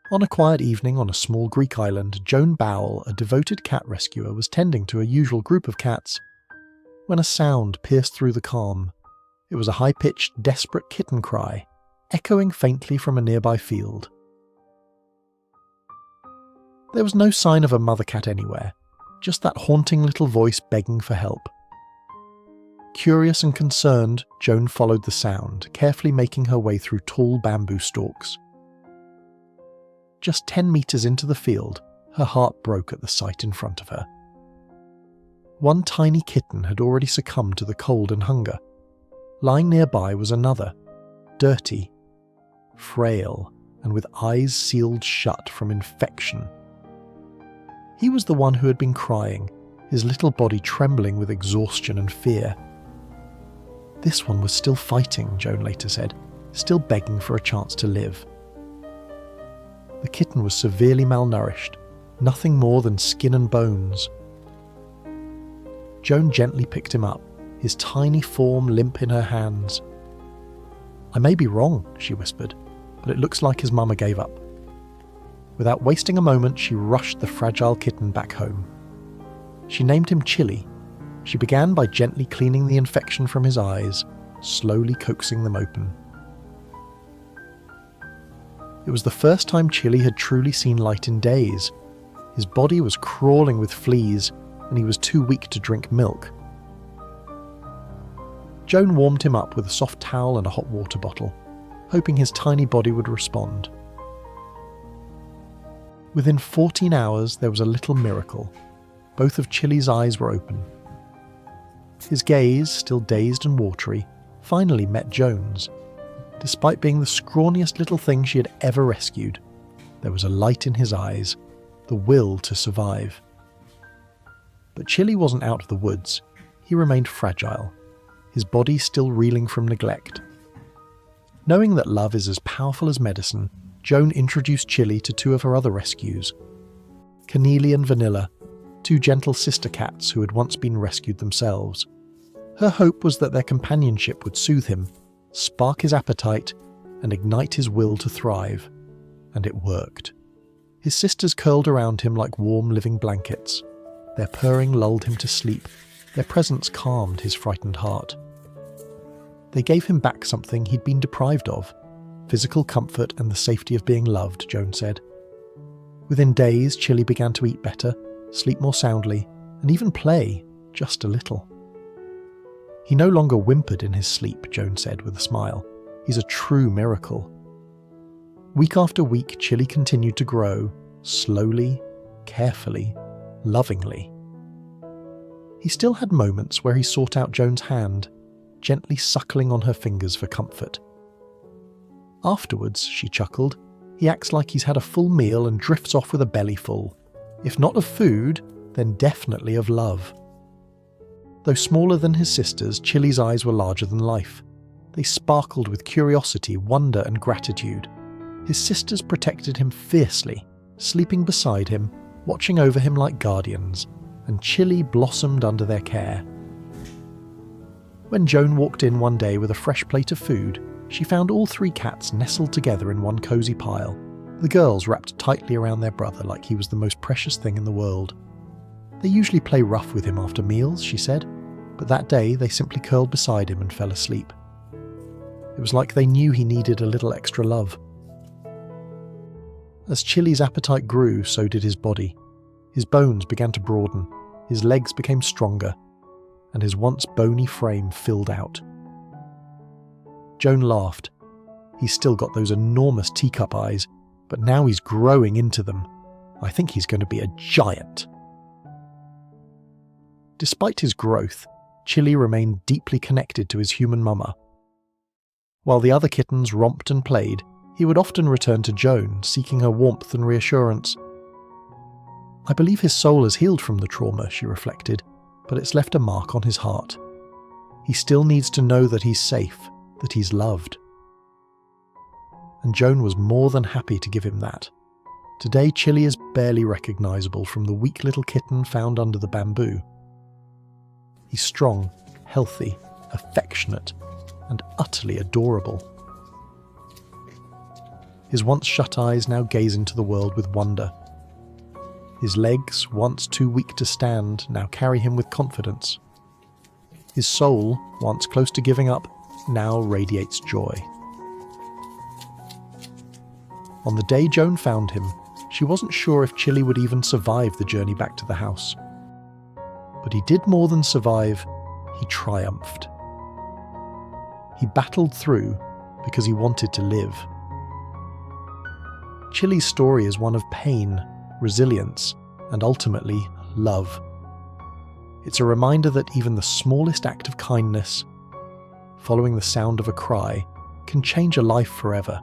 On a quiet evening on a small Greek island, Joan Bowell, a devoted cat rescuer, was tending to a usual group of cats when a sound pierced through the calm. It was a high-pitched, desperate kitten cry, echoing faintly from a nearby field. There was no sign of a mother cat anywhere, just that haunting little voice begging for help. Curious and concerned, Joan followed the sound, carefully making her way through tall bamboo stalks. Just 10 meters into the field, her heart broke at the sight in front of her. One tiny kitten had already succumbed to the cold and hunger. Lying nearby was another, dirty, frail, and with eyes sealed shut from infection. He was the one who had been crying, his little body trembling with exhaustion and fear. This one was still fighting, Joan later said, still begging for a chance to live. The kitten was severely malnourished, nothing more than skin and bones. Joan gently picked him up, his tiny form limp in her hands. "I may be wrong," she whispered, "but it looks like his mama gave up." Without wasting a moment, she rushed the fragile kitten back home. She named him Chile. She began by gently cleaning the infection from his eyes, slowly coaxing them open. It was the first time Chile had truly seen light in days. His body was crawling with fleas, and he was too weak to drink milk. Joan warmed him up with a soft towel and a hot water bottle, hoping his tiny body would respond. Within 14 hours, there was a little miracle. Both of Chile's eyes were open. His gaze, still dazed and watery, finally met Joan's. Despite being the scrawniest little thing she had ever rescued, there was a light in his eyes, the will to survive. But Chile wasn't out of the woods. He remained fragile, his body still reeling from neglect. Knowing that love is as powerful as medicine, Joan introduced Chile to two of her other rescues, Keneally and Vanilla, two gentle sister cats who had once been rescued themselves. Her hope was that their companionship would soothe him, spark his appetite, and ignite his will to thrive. And it worked. His sisters curled around him like warm living blankets. Their purring lulled him to sleep. Their presence calmed his frightened heart. They gave him back something he'd been deprived of, physical comfort and the safety of being loved, Joan said. Within days, Chile began to eat better, sleep more soundly, and even play, just a little. He no longer whimpered in his sleep, Joan said with a smile. He's a true miracle. Week after week, Chile continued to grow, slowly, carefully, lovingly. He still had moments where he sought out Joan's hand, gently suckling on her fingers for comfort. Afterwards, she chuckled, he acts like he's had a full meal and drifts off with a belly full. If not of food, then definitely of love. Though smaller than his sisters, Chile's eyes were larger than life. They sparkled with curiosity, wonder, and gratitude. His sisters protected him fiercely, sleeping beside him, watching over him like guardians, and Chile blossomed under their care. When Joan walked in one day with a fresh plate of food, she found all three cats nestled together in one cosy pile, the girls wrapped tightly around their brother like he was the most precious thing in the world. They usually play rough with him after meals, she said, but that day they simply curled beside him and fell asleep. It was like they knew he needed a little extra love. As Chile's appetite grew, so did his body. His bones began to broaden, his legs became stronger, and his once bony frame filled out. Joan laughed. He's still got those enormous teacup eyes, but now he's growing into them. I think he's going to be a giant. Despite his growth, Chile remained deeply connected to his human mama. While the other kittens romped and played, he would often return to Joan, seeking her warmth and reassurance. I believe his soul has healed from the trauma, she reflected, but it's left a mark on his heart. He still needs to know that he's safe, that he's loved. And Joan was more than happy to give him that. Today, Chile is barely recognizable from the weak little kitten found under the bamboo. He's strong, healthy, affectionate, and utterly adorable. His once shut eyes now gaze into the world with wonder. His legs, once too weak to stand, now carry him with confidence. His soul, once close to giving up, now radiates joy. On the day Joan found him, she wasn't sure if Chile would even survive the journey back to the house. But he did more than survive, he triumphed. He battled through because he wanted to live. Chile's story is one of pain, resilience, and ultimately, love. It's a reminder that even the smallest act of kindness, following the sound of a cry, can change a life forever.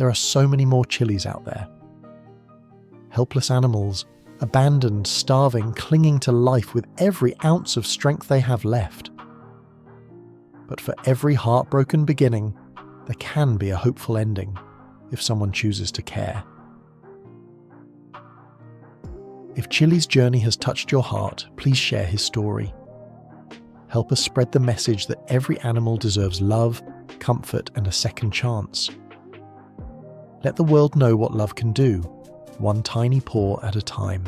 There are so many more Chiles out there. Helpless animals, abandoned, starving, clinging to life with every ounce of strength they have left. But for every heartbroken beginning, there can be a hopeful ending if someone chooses to care. If Chile's journey has touched your heart, please share his story. Help us spread the message that every animal deserves love, comfort, and a second chance. Let the world know what love can do, one tiny paw at a time.